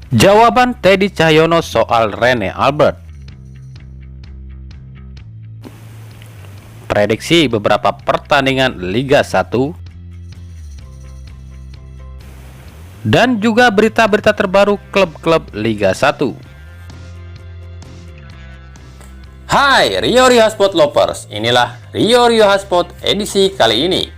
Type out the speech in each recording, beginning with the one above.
Jawaban Teddy Cahyono soal Rene Albert. Prediksi beberapa pertandingan Liga 1 dan juga berita-berita terbaru klub-klub Liga 1. Hai Rio Haspot Lovers, inilah Rio Haspot edisi kali ini.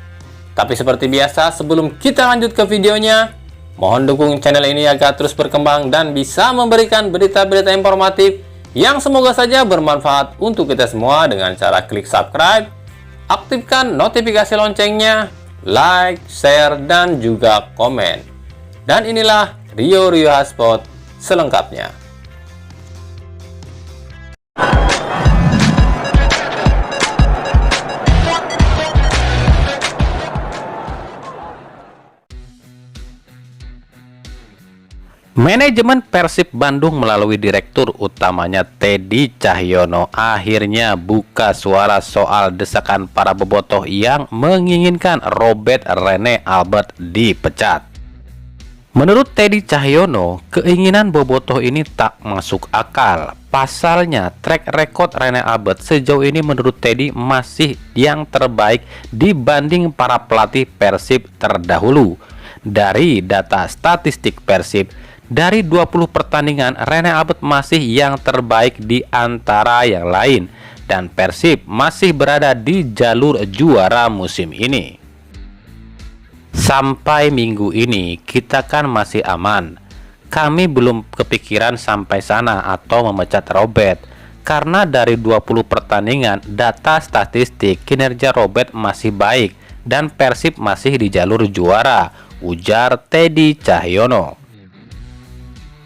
Tapi seperti biasa, sebelum kita lanjut ke videonya, mohon dukung channel ini agar terus berkembang dan bisa memberikan berita-berita informatif yang semoga saja bermanfaat untuk kita semua dengan cara klik subscribe, aktifkan notifikasi loncengnya, like, share, dan juga komen. Dan inilah Rio Haspot selengkapnya. Manajemen Persib Bandung melalui direktur utamanya Teddy Cahyono akhirnya buka suara soal desakan para bobotoh yang menginginkan Robert Rene Albert dipecat. Menurut Teddy Cahyono, keinginan bobotoh ini tak masuk akal. Pasalnya, track record Rene Albert sejauh ini menurut Teddy masih yang terbaik dibanding para pelatih Persib terdahulu. Dari data statistik Persib, dari 20 pertandingan, Rene Albert masih yang terbaik di antara yang lain, dan Persib masih berada di jalur juara musim ini. Sampai minggu ini kita kan masih aman. Kami belum kepikiran sampai sana atau memecat Robert, karena dari 20 pertandingan data statistik kinerja Robert masih baik dan Persib masih di jalur juara, ujar Teddy Cahyono.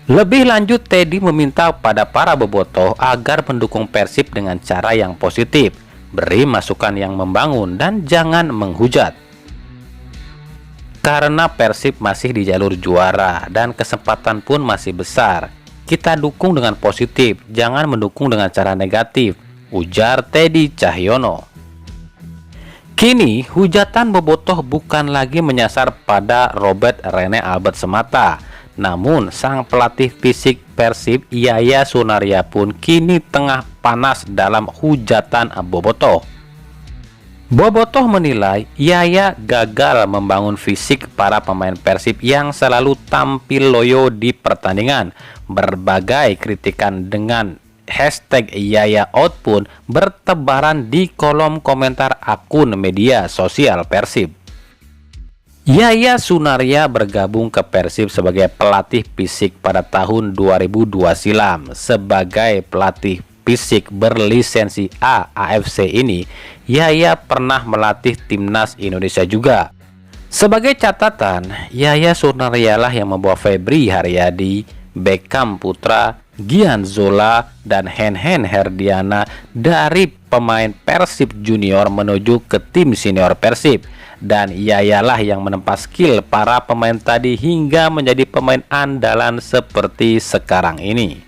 Lebih lanjut, Teddy meminta pada para bobotoh agar mendukung Persib dengan cara yang positif, beri masukan yang membangun, dan jangan menghujat. Karena Persib masih di jalur juara dan kesempatan pun masih besar, kita dukung dengan positif, jangan mendukung dengan cara negatif, ujar Teddy Cahyono. Kini, hujatan bobotoh bukan lagi menyasar pada Robert Rene Albert semata, namun sang pelatih fisik Persib Yaya Sunaria pun kini tengah panas dalam hujatan bobotoh. Bobotoh menilai Yaya gagal membangun fisik para pemain Persib yang selalu tampil loyo di pertandingan. Berbagai kritikan dengan hashtag Yaya Out pun bertebaran di kolom komentar akun media sosial Persib. Yaya Sunaria bergabung ke Persib sebagai pelatih fisik pada tahun 2002 silam. Sebagai pelatih fisik berlisensi A AFC ini, Yaya pernah melatih timnas Indonesia juga. Sebagai catatan, Yaya Sunaria lah yang membawa Febri Haryadi, Beckham Putra, Gian Zola, dan Hen Herdiana dari pemain Persib Junior menuju ke tim senior Persib. Dan Yayalah yang menempa skill para pemain tadi hingga menjadi pemain andalan seperti sekarang ini.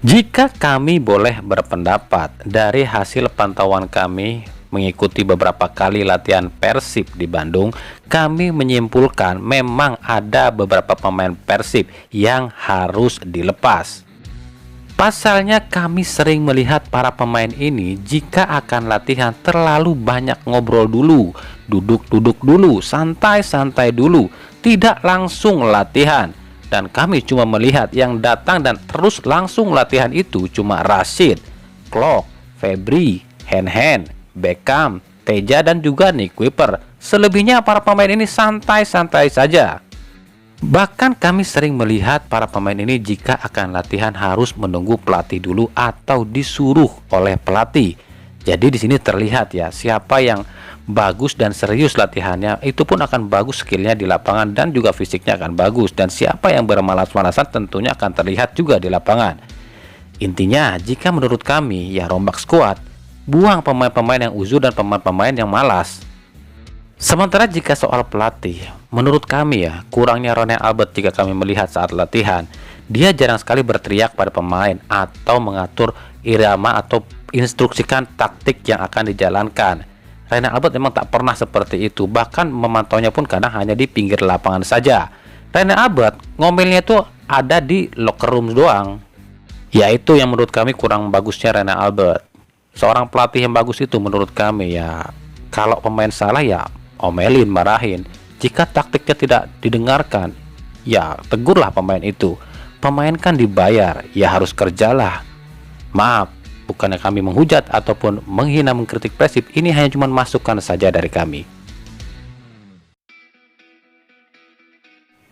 Jika kami boleh berpendapat, dari hasil pantauan kami mengikuti beberapa kali latihan Persib di Bandung, kami menyimpulkan memang ada beberapa pemain Persib yang harus dilepas. Pasalnya kami sering melihat para pemain ini jika akan latihan terlalu banyak ngobrol dulu, duduk-duduk dulu, santai-santai dulu, tidak langsung latihan. Dan kami cuma melihat yang datang dan terus langsung latihan itu cuma Rashid, Klok, Febri, Hen, Beckham, Teja, dan juga Nick Kuiper. Selebihnya para pemain ini santai-santai saja. Bahkan kami sering melihat para pemain ini jika akan latihan harus menunggu pelatih dulu atau disuruh oleh pelatih. Jadi di sini terlihat ya, siapa yang bagus dan serius latihannya itu pun akan bagus skillnya di lapangan dan juga fisiknya akan bagus. Dan siapa yang bermalas-malasan tentunya akan terlihat juga di lapangan. Intinya jika menurut kami ya rombak skuad, buang pemain-pemain yang uzur dan pemain-pemain yang malas. Sementara jika soal pelatih, menurut kami ya, kurangnya Rene Albert jika kami melihat saat latihan, dia jarang sekali berteriak pada pemain atau mengatur irama atau instruksikan taktik yang akan dijalankan. Rene Albert memang tak pernah seperti itu, bahkan memantaunya pun kadang hanya di pinggir lapangan saja. Rene Albert ngomelnya itu ada di locker room doang. Yaitu yang menurut kami kurang bagusnya Rene Albert. Seorang pelatih yang bagus itu menurut kami ya, kalau pemain salah ya omelin, marahin. Jika taktiknya tidak didengarkan, ya tegurlah pemain itu. Pemain kan dibayar, ya harus kerjalah. Maaf, bukannya kami menghujat ataupun menghina mengkritik Persib, ini hanya cuma masukan saja dari kami.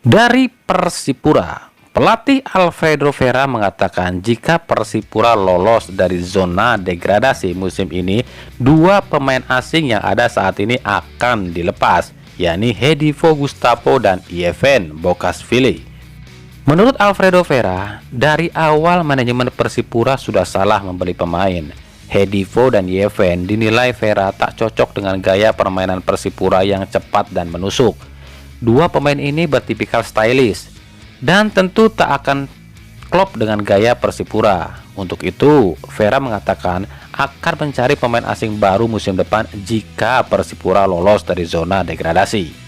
Dari Persipura, pelatih Alfredo Vera mengatakan jika Persipura lolos dari zona degradasi musim ini, dua pemain asing yang ada saat ini akan dilepas, yakni Hedivo Gustavo dan Yevhen Bokashvili. Menurut Alfredo Vera, dari awal manajemen Persipura sudah salah membeli pemain. Hedivo dan Yevhen dinilai Vera tak cocok dengan gaya permainan Persipura yang cepat dan menusuk. Dua pemain ini bertipikal stylish dan tentu tak akan klop dengan gaya Persipura. Untuk itu, Vera mengatakan akan mencari pemain asing baru musim depan jika Persipura lolos dari zona degradasi.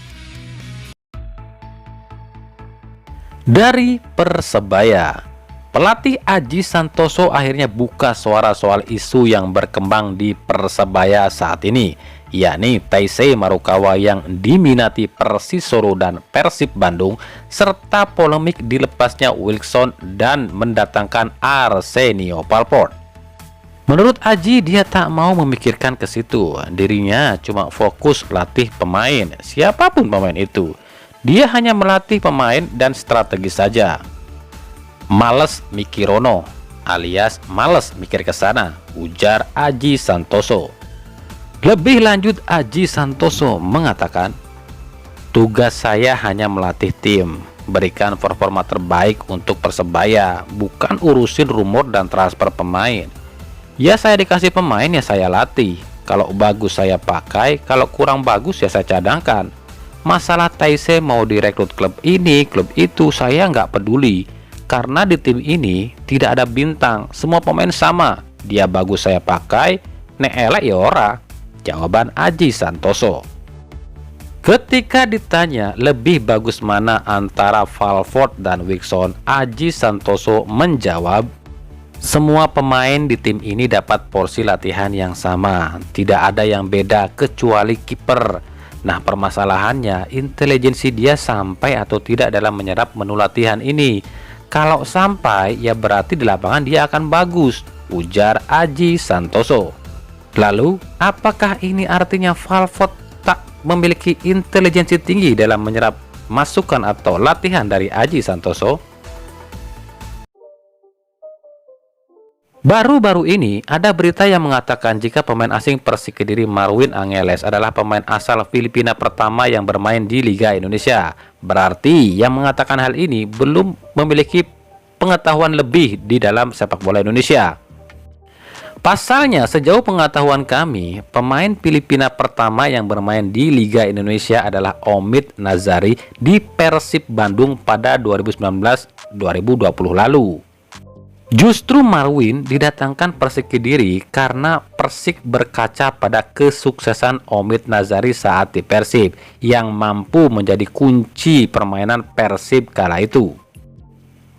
Dari Persebaya, pelatih Aji Santoso akhirnya buka suara soal isu yang berkembang di Persebaya saat ini, yakni Taisei Marukawa yang diminati Persisolo dan Persib Bandung, serta polemik dilepasnya Wilson dan mendatangkan Arsenio Palport. Menurut Aji, dia tak mau memikirkan ke situ. Dirinya cuma fokus latih pemain, siapapun pemain itu. Dia hanya melatih pemain dan strategi saja. Males mikirono, alias males mikir ke sana, ujar Aji Santoso. Lebih lanjut, Aji Santoso mengatakan, tugas saya hanya melatih tim, berikan performa terbaik untuk Persebaya, bukan urusin rumor dan transfer pemain. Ya saya dikasih pemain ya saya latih, kalau bagus saya pakai, kalau kurang bagus ya saya cadangkan. Masalah Taisei mau direkrut klub ini, klub itu, saya nggak peduli. Karena di tim ini tidak ada bintang, semua pemain sama. Dia bagus saya pakai, nek elek ya ora. Jawaban Aji Santoso. Ketika ditanya lebih bagus mana antara Palport dan Wilson, Aji Santoso menjawab, semua pemain di tim ini dapat porsi latihan yang sama, tidak ada yang beda kecuali kiper. Nah permasalahannya intelijensi dia sampai atau tidak dalam menyerap menu latihan ini. Kalau sampai ya berarti di lapangan dia akan bagus, ujar Aji Santoso. Lalu, apakah ini artinya Palport tak memiliki intelijensi tinggi dalam menyerap masukan atau latihan dari Aji Santoso? Baru-baru ini ada berita yang mengatakan jika pemain asing Persik Kediri Marwin Angeles adalah pemain asal Filipina pertama yang bermain di Liga Indonesia. Berarti yang mengatakan hal ini belum memiliki pengetahuan lebih di dalam sepak bola Indonesia. Pasalnya, sejauh pengetahuan kami, pemain Filipina pertama yang bermain di Liga Indonesia adalah Omid Nazari di Persib Bandung pada 2019-2020 lalu. Justru Marwin didatangkan Persik Kediri karena Persik berkaca pada kesuksesan Omid Nazari saat di Persib yang mampu menjadi kunci permainan Persib kala itu.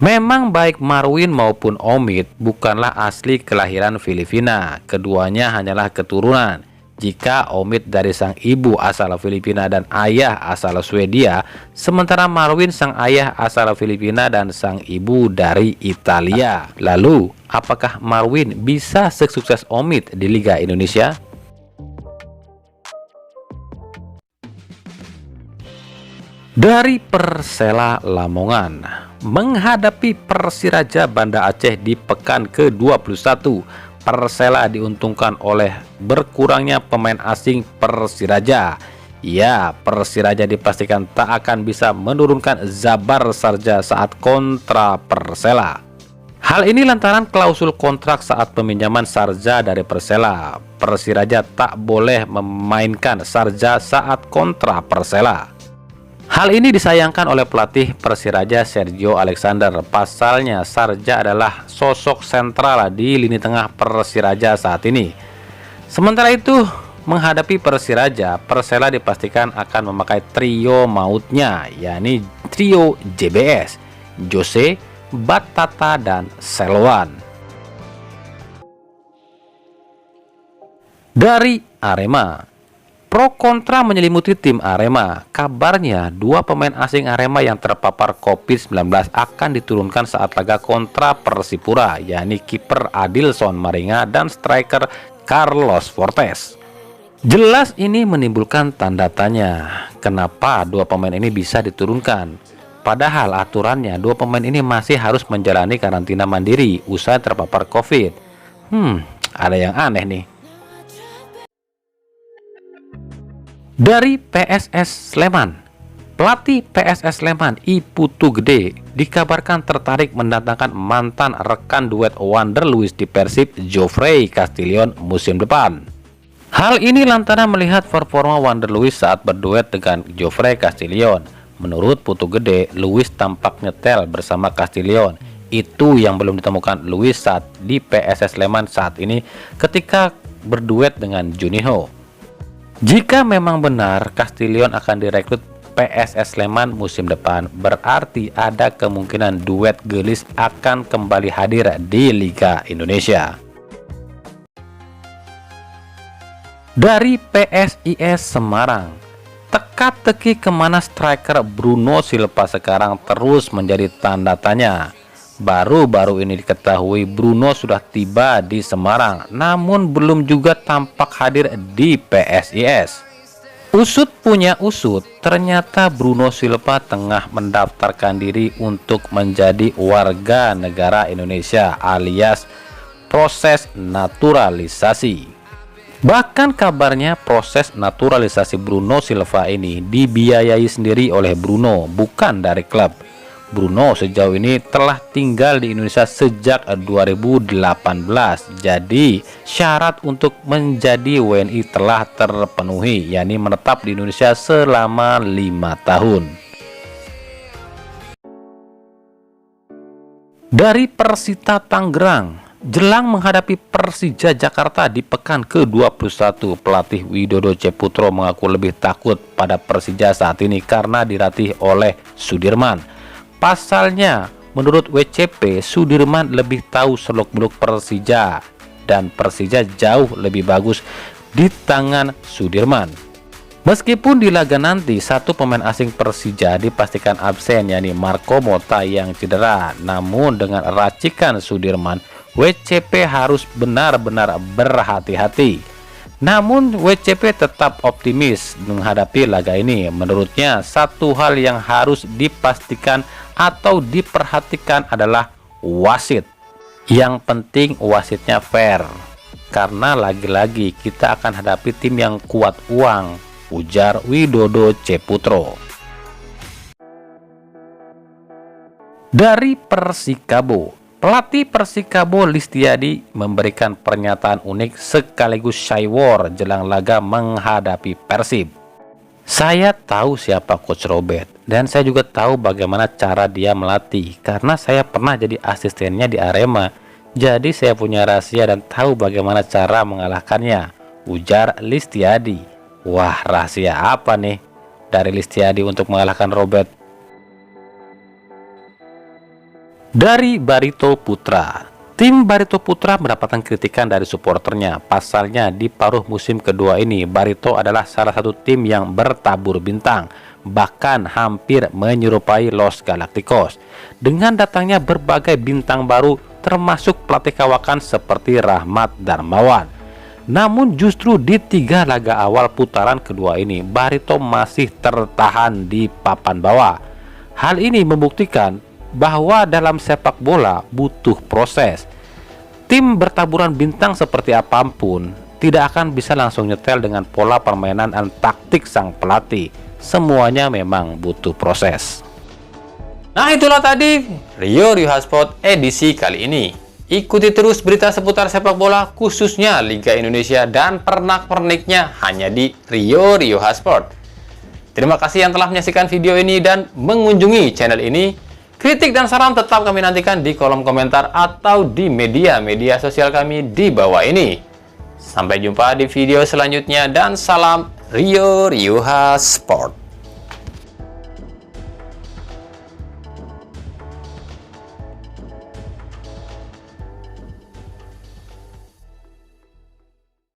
Memang baik Marwin maupun Omid bukanlah asli kelahiran Filipina, keduanya hanyalah keturunan. Jika Omid dari sang ibu asal Filipina dan ayah asal Swedia, sementara Marwin sang ayah asal Filipina dan sang ibu dari Italia. Lalu, apakah Marwin bisa sesukses Omid di Liga Indonesia? Dari Persela Lamongan, menghadapi Persiraja Banda Aceh di pekan ke-21, Persela diuntungkan oleh berkurangnya pemain asing Persiraja. Ya, Persiraja dipastikan tak akan bisa menurunkan Zabar Sarja saat kontra Persela. Hal ini lantaran klausul kontrak saat peminjaman Sarja dari Persela. Persiraja tak boleh memainkan Sarja saat kontra Persela. Hal ini disayangkan oleh pelatih Persiraja Sergio Alexander. Pasalnya Sarja adalah sosok sentral di lini tengah Persiraja saat ini. Sementara itu, menghadapi Persiraja, Persela dipastikan akan memakai trio mautnya, yakni trio JBS, Jose, Batata, dan Selwan. Dari Arema, pro kontra menyelimuti tim Arema. Kabarnya dua pemain asing Arema yang terpapar COVID-19 akan diturunkan saat laga kontra Persipura, yakni kiper Adilson Maringa dan striker Carlos Fortes. Jelas ini menimbulkan tanda tanya, kenapa dua pemain ini bisa diturunkan? Padahal aturannya dua pemain ini masih harus menjalani karantina mandiri usai terpapar COVID. Ada yang aneh nih. Dari PSS Sleman, pelatih PSS Sleman I Putu Gede dikabarkan tertarik mendatangkan mantan rekan duet Wander Luiz di Persib, Geoffrey Castillion musim depan. Hal ini lantaran melihat performa Wander Luiz saat berduet dengan Geoffrey Castillion. Menurut Putu Gede, Luiz tampak nyetel bersama Castillion. Itu yang belum ditemukan Luiz saat di PSS Sleman saat ini ketika berduet dengan Juninho. Jika memang benar Castillion akan direkrut PSS Sleman musim depan, berarti ada kemungkinan duet gelis akan kembali hadir di Liga Indonesia. Dari PSIS Semarang, teka-teki kemana striker Bruno Silva sekarang terus menjadi tanda tanya. Baru-baru ini diketahui Bruno sudah tiba di Semarang, namun belum juga tampak hadir di PSIS. Usut punya usut, ternyata Bruno Silva tengah mendaftarkan diri untuk menjadi warga negara Indonesia alias proses naturalisasi. Bahkan kabarnya proses naturalisasi Bruno Silva ini dibiayai sendiri oleh Bruno, bukan dari klub. Bruno sejauh ini telah tinggal di Indonesia sejak 2018. Jadi syarat untuk menjadi WNI telah terpenuhi, yakni menetap di Indonesia selama 5 tahun. Dari Persita Tangerang, jelang menghadapi Persija Jakarta di pekan ke-21, pelatih Widodo Ceputro mengaku lebih takut pada Persija saat ini karena dilatih oleh Sudirman. Pasalnya, menurut WCP, Sudirman lebih tahu seluk-beluk Persija dan Persija jauh lebih bagus di tangan Sudirman. Meskipun di laga nanti satu pemain asing Persija dipastikan absen, yakni Marco Motta yang cedera, namun dengan racikan Sudirman, WCP harus benar-benar berhati-hati. Namun WCP tetap optimis menghadapi laga ini. Menurutnya satu hal yang harus dipastikan atau diperhatikan adalah wasit. Yang penting wasitnya fair, karena lagi-lagi kita akan hadapi tim yang kuat uang, ujar Widodo Ceputro. Dari Persikabo, pelatih Persikabo Listiadi memberikan pernyataan unik sekaligus shy war jelang laga menghadapi Persib. Saya tahu siapa Coach Robert dan saya juga tahu bagaimana cara dia melatih karena saya pernah jadi asistennya di Arema. Jadi saya punya rahasia dan tahu bagaimana cara mengalahkannya, ujar Listiadi. Wah, rahasia apa nih dari Listiadi untuk mengalahkan Robert? Dari Barito Putra, tim Barito Putra mendapatkan kritikan dari supporternya. Pasalnya di paruh musim kedua ini Barito adalah salah satu tim yang bertabur bintang, bahkan hampir menyerupai Los Galacticos dengan datangnya berbagai bintang baru termasuk pelatih kawakan seperti Rahmat Darmawan. Namun justru di 3 laga awal putaran kedua ini Barito masih tertahan di papan bawah. Hal ini membuktikan bahwa dalam sepak bola butuh proses. Tim bertaburan bintang seperti apapun tidak akan bisa langsung nyetel dengan pola permainan dan taktik sang pelatih. Semuanya memang butuh proses. Nah, itulah tadi Rio Hotspot edisi kali ini. Ikuti terus berita seputar sepak bola khususnya Liga Indonesia dan pernak-perniknya hanya di Rio Hotspot. Terima kasih yang telah menyaksikan video ini dan mengunjungi channel ini. Kritik dan saran tetap kami nantikan di kolom komentar atau di media sosial kami di bawah ini. Sampai jumpa di video selanjutnya dan salam Rio Rioja Sport.